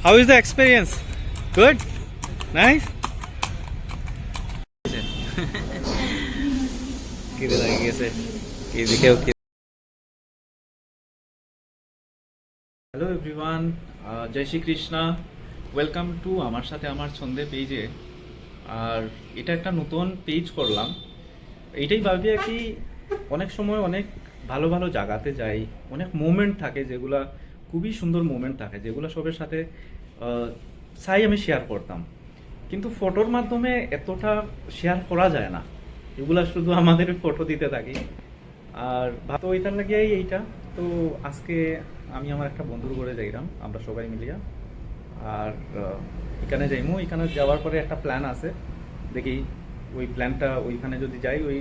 How is the experience? Good? Nice? খিদে লাগে গেছে এদিকেও। হ্যালো এভরিওয়ান, জয় শ্রী কৃষ্ণা। ওয়েলকাম টু আমার সাথে আমার ছন্দে পেজে। আর এটা একটা নতুন পেজ করলাম, এইটাই ভাবি আর কি। অনেক সময় অনেক ভালো ভালো জায়গাতে যাই, অনেক মোমেন্ট থাকে যেগুলা খুবই সুন্দর মোমেন্ট থাকে, যেগুলো সবের সাথে চাই আমি শেয়ার করতাম, কিন্তু ফটোর মাধ্যমে এতটা শেয়ার করা যায় না। এগুলা শুধু আমাদের ফটো দিতে থাকি। আর ভাবতো ওইটার লাগিয়াই এইটা। তো আজকে আমি আমার একটা বন্ধুর ঘরে যাইলাম, আমরা সবাই মিলিয়া। আর এখানে যাইমু, এখানে যাওয়ার পরে একটা প্ল্যান আছে, দেখি ওই প্ল্যানটা ওইখানে যদি যাই ওই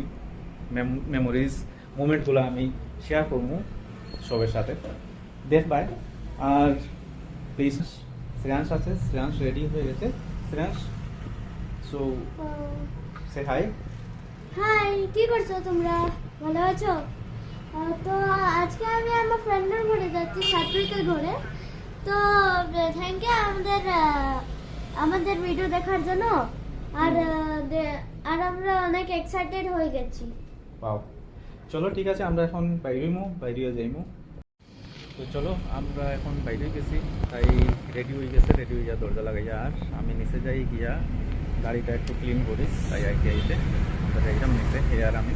মেমোরিজ মোমেন্টগুলো আমি শেয়ার করবো সবার সাথে, দেখবাই। আর প্লিজ শ্রেয়াংশ আছে, শ্রেয়াংশ রেডি হয়ে গেছে। শ্রেয়াংশ, সো সে হাই। হাই, কি করছো তোমরা? ভালো আছো? তো আজকে আমি আমার ফ্রেন্ডের ঘরে যাচ্ছি, সাত্বিকের ঘরে। তো থ্যাংক ইউ আমাদের ভিডিও দেখার জন্য। আর আমরা অনেক এক্সাইটেড হয়ে গেছি। পাও, চলো ঠিক আছে, আমরা এখন বাইরে যাইমু। তো চলো, আমরা এখন বাইরে গেছি, তাই রেডি হয়ে গেছে, রেডি হয়ে যা দরজা লাগাইয়া। আর আমি নিচে যাই গিয়া গাড়িটা একটু ক্লিন করি, তাই আর কি আইতে আমরা যাইলাম নিচে। আর আমি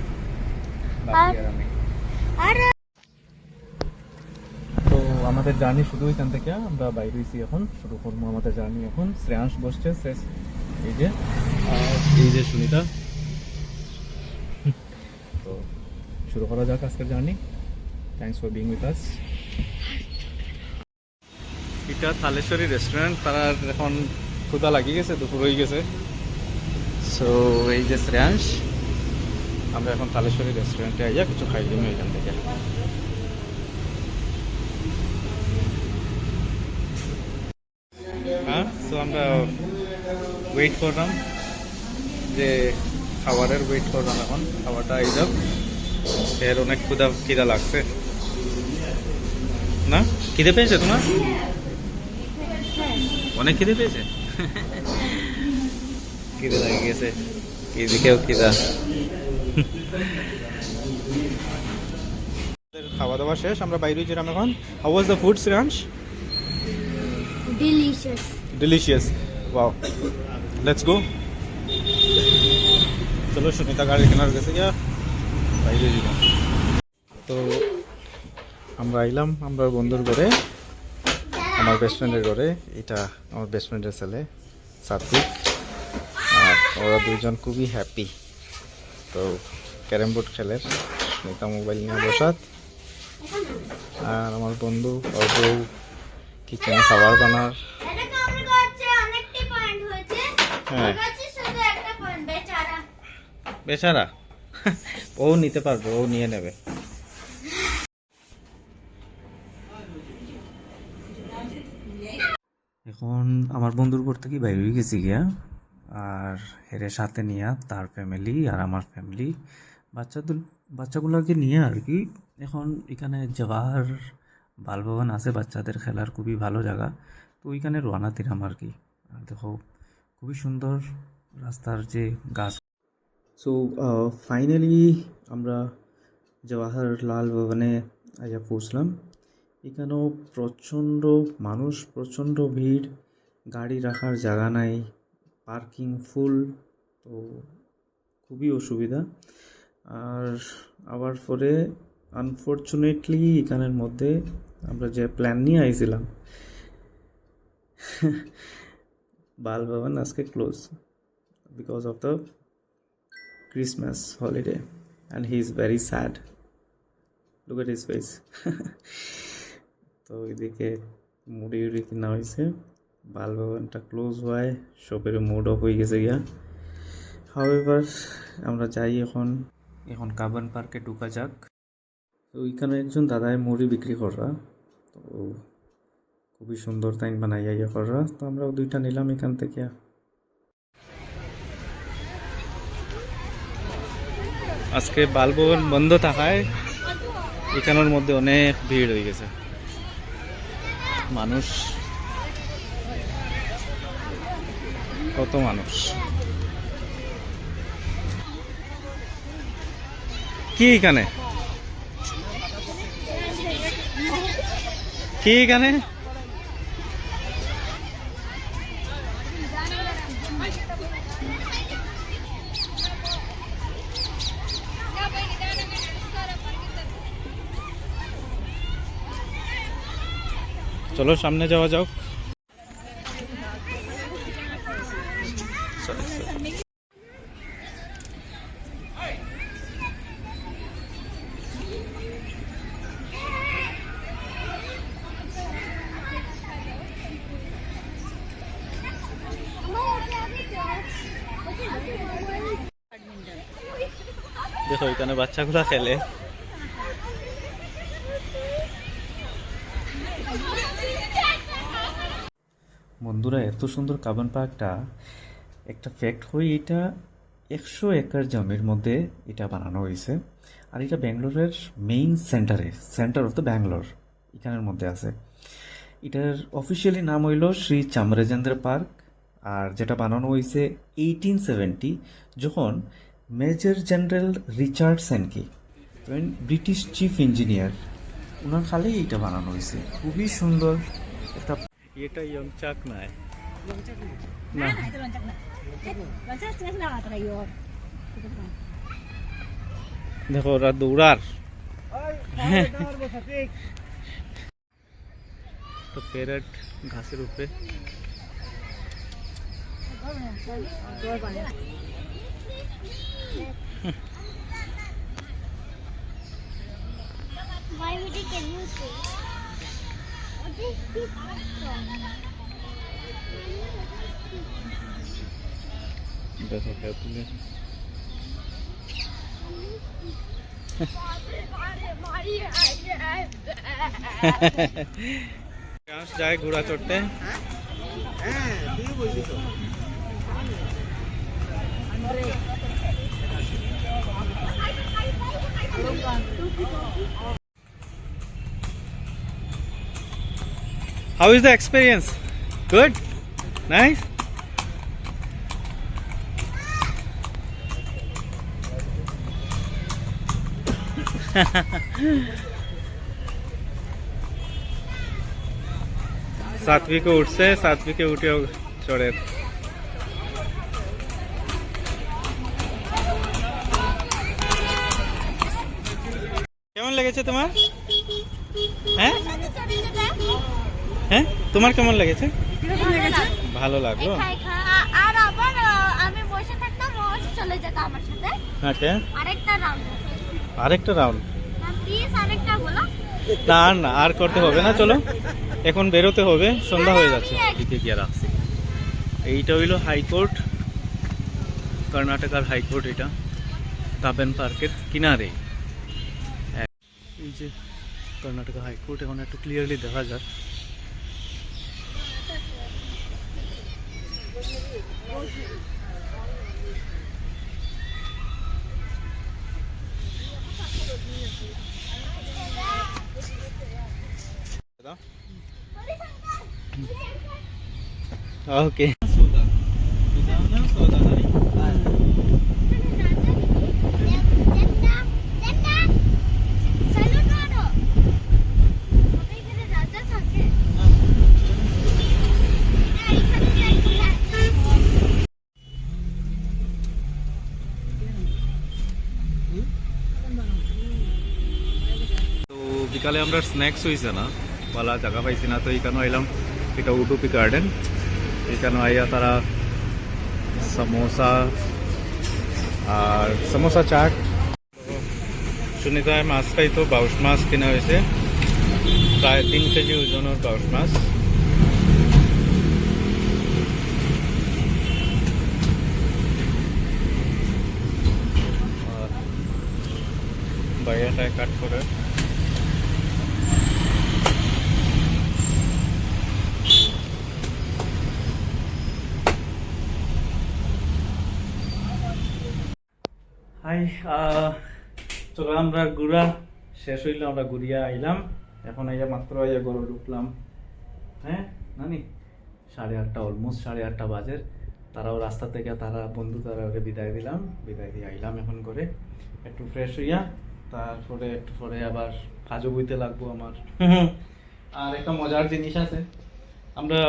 তো আমাদের জার্নি শুরু এখান থেকে, আমরা বাইরে হয়েছি, এখন শুরু করবো আমাদের জার্নি। এখন শ্রেয়াংশ বসছে, এই যে সুনিতা। তো শুরু করা যাক আজকের journey. Thanks for being with us. এটা থালেশ্বরী রেস্টুরেন্ট। তার এখন ক্ষুধা লাগিয়ে গেছে, দুপুর হয়ে গেছে। সো এই যে শ্রেয়াংশ, আমরা এখন থালেশ্বরী রেস্টুরেন্টে আইয়া কিছু খাই দিই এখান থেকে। হ্যাঁ, সো আমরা ওয়েট করলাম, যে খাবারের ওয়েট করলাম। এখন খাবারটা আই যাক, এর অনেক খিদা লাগছে না? খিদে পেয়েছে তোমার? অনেক খিদে পেয়েছে, খিদে লাগে গেছে এদিকেও খিদা। খাওয়া দাওয়া শেষ, আমরা বাইরে ছিলাম এখন। How was the food, Shreyansh? Delicious. Wow, let's go. চলো, সুনিতা গাড়ি কেনার গেছে গিয়া বাইরে যাব। তো আমরা আইলাম আমরা বন্ধুর ঘরে, আমার বেস্ট ফ্রেন্ডের ঘরে। এটা আমার বেস্ট ফ্রেন্ডের ছেলে সাত্বিক, আর ওরা দুজন খুবই হ্যাপি। তো ক্যারাম বোর্ড খেলের, সুনিতা মোবাইল নিয়ে বসাত। আর আমার বন্ধু ওর বউ কিচেনে খাবার বানার। হ্যাঁ, বেচারা ও নিতে পারবে, ও নিয়ে নেবে। এখন আমার বন্ধুর ঘর থেকে বাইরে হয়ে গেছি গিয়া, আর হেরে সাথে নিয়ে তার ফ্যামিলি আর আমার ফ্যামিলি, বাচ্চাগুলোকে নিয়ে আর কি। এখন এখানে জওয়াহর বালভবন আছে, বাচ্চাদের খেলার খুবই ভালো জায়গা। তো ওইখানে রওনা দিলাম আর কি। আর দেখো খুবই সুন্দর রাস্তার যে গাছ। সো ফাইনালি আমরা জওয়াহরলাল ভবনে আইয়া পৌঁছলাম। এখানেও প্রচণ্ড মানুষ, প্রচণ্ড ভিড়, গাড়ি রাখার জায়গা নাই, পার্কিং ফুল। তো খুবই অসুবিধা। আর আবার পরে আনফর্চুনেটলি এখানের মধ্যে আমরা যে প্ল্যান নিয়ে আইছিলাম, বাল ভবন আজকে close because of the Christmas holiday, and he is very sad. Look at his face. তো এদিকে মুড়ি কিনা হয়েছে, বাল ভবনটা ক্লোজ হয়, সবের মুড অফ হয়ে গেছে গিয়া। হাউএভার আমরা যাই এখন কাবন পার্কে ঢুকা যাক। তো ওইখানে একজন দাদায় মুড়ি বিক্রি কররা, তো খুবই সুন্দর তাই বানাইয়া ইয়ে কররা। তো আমরাও দুইটা নিলাম এখান থেকে। আজকে বালভবন বন্ধ থাকায় এখানের মধ্যে অনেক ভিড় হয়ে গেছে, মানুষ কত মানুষ। কি এখানে কি এখানে চলো সামনে যাওয়া যাক। দেখো এখানে বাচ্চাগুলা খেলে। বন্ধুরা, এত সুন্দর কাবন পার্কটা, একটা ফ্যাক্ট হই, এটা 100 একর জমির মধ্যে এটা বানানো হয়েছে। আর এটা ব্যাঙ্গালোরের main centre of the Bangalore এখানের মধ্যে আছে। এটার অফিসিয়ালি নাম হইল শ্রী চামরাজেন্দ্র পার্ক। আর যেটা বানানো হয়েছে 1870, যখন major general Richard Sankey, British chief engineer, ওনার খালেই এটা বানানো হয়েছে। খুবই সুন্দর একটা। এটা ইয়ংচাক নয় না, দেখো ওরা দৌড়ার তো প্যারেট ঘাসের উপরে। Why would it get used to? দেখো খেতে যায় ঘোড়া চড়তে। How is the experience? Good? Nice? সাত্বিকে উঠছে, সাত্বিকে উঠেও চড়ে। কেমন লেগেছে তোমার? হ্যাঁ হ্যাঁ, তোমার কেমন লেগেছে? ভালো লাগলো। আর আবার আমি বসে থাকতাম, ও চলে যেত আমার সাথে। ওকে, আরেকটা রাউন্ড। আরেকটা রাউন্ড। প্লিজ আরেকটা বলো। না না, আর করতে হবে না, চলো এখন বেরোতে হবে, সন্ধ্যা হয়ে যাচ্ছে। দিকে গিয়ে রাখছি। এইটা হইল হাইকোর্ট, কর্ণাটকার হাইকোর্ট। এটা কাবেন পার্কের কিনারে। এই যে কর্ণাটকা হাইকোর্ট, এখন একটু ক্লিয়ারলি দেখা যায়। ওকে, বিকালে আমরা স্ন্যাক্স হয়েছে না, বলা জায়গা পাইছি না, তো এইখানে আইলাম। এটা উডুপি গার্ডেন। এখানে আইয়া তারা সমোসা চাট। সুনিতায় মাছ খাইতো, বাউশ মাছ কিনা হয়েছে, প্রায় 3 কেজি ওজনের বাউশ মাছ। বাইরেটায় কাট করে। হাই, চলো আমরা ঘুরা শেষ হইলো, আমরা ঘুরিয়া আইলাম। এখন আইয়া মাত্র আইয়া ঘরে ঢুকলাম। হ্যাঁ নানি, 8:30, অলমোস্ট 8:30 বাজে। তো তারাও রাস্তা থেকে তারা বন্ধু তারা ওকে বিদায় দিলাম, বিদায় দিয়ে আইলাম এখন করে একটু ফ্রেশ হইয়া, তারপরে একটু পরে আবার কাজও বইতে লাগবো আমার। আর একটা মজার জিনিস আছে, আমরা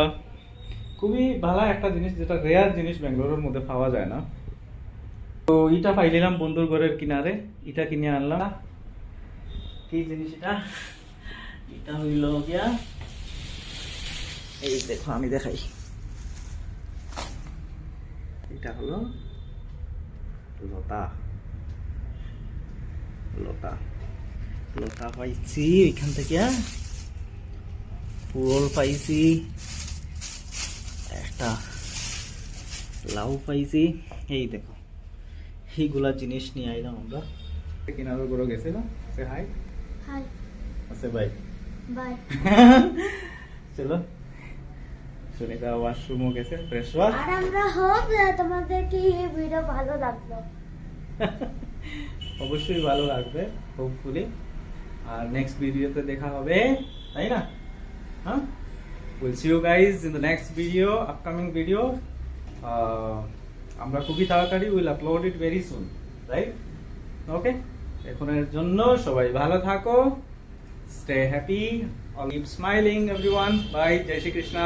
খুবই ভালো একটা জিনিস, যেটা রেয়ার জিনিস ব্যাঙ্গালোরের মধ্যে পাওয়া যায় না, তো এটা পাইলাম বন্ধুর ঘরের কিনারে, এটা কিনে আনলাম। কি জিনিস এটা? এটা হইল গিয়া, এই দেখো আমি দেখাই, এটা হলো লতা। লতা লতা পাইছি এখান থেকে, পুরল পাইছি, একটা লাউ পাইছি, এই দেখো এইগুলা জিনিস নিয়ে আইলাম আমরা। কিনারে করে গেছে না, সে হাই হাই আছে বাই বাই। চলো সুনিতা ওয়াশরুমও গেছে, ফ্রেশ ওয়াশ। আর আমরা হোপ তোমাদের কি এই ভিডিও ভালো লাগলো। অবশ্যই ভালো লাগবে হোপফুলি, আর নেক্সট ভিডিওতে দেখা হবে, তাই না? হ্যাঁ, will see you guys in the next video, upcoming video. আমরা খুবই তাড়াতাড়ি will upload it very soon, right? Okay, এখনের জন্য সবাই ভালো থাকো, stay happy, keep smiling everyone, bye, জয় শ্রী কৃষ্ণ।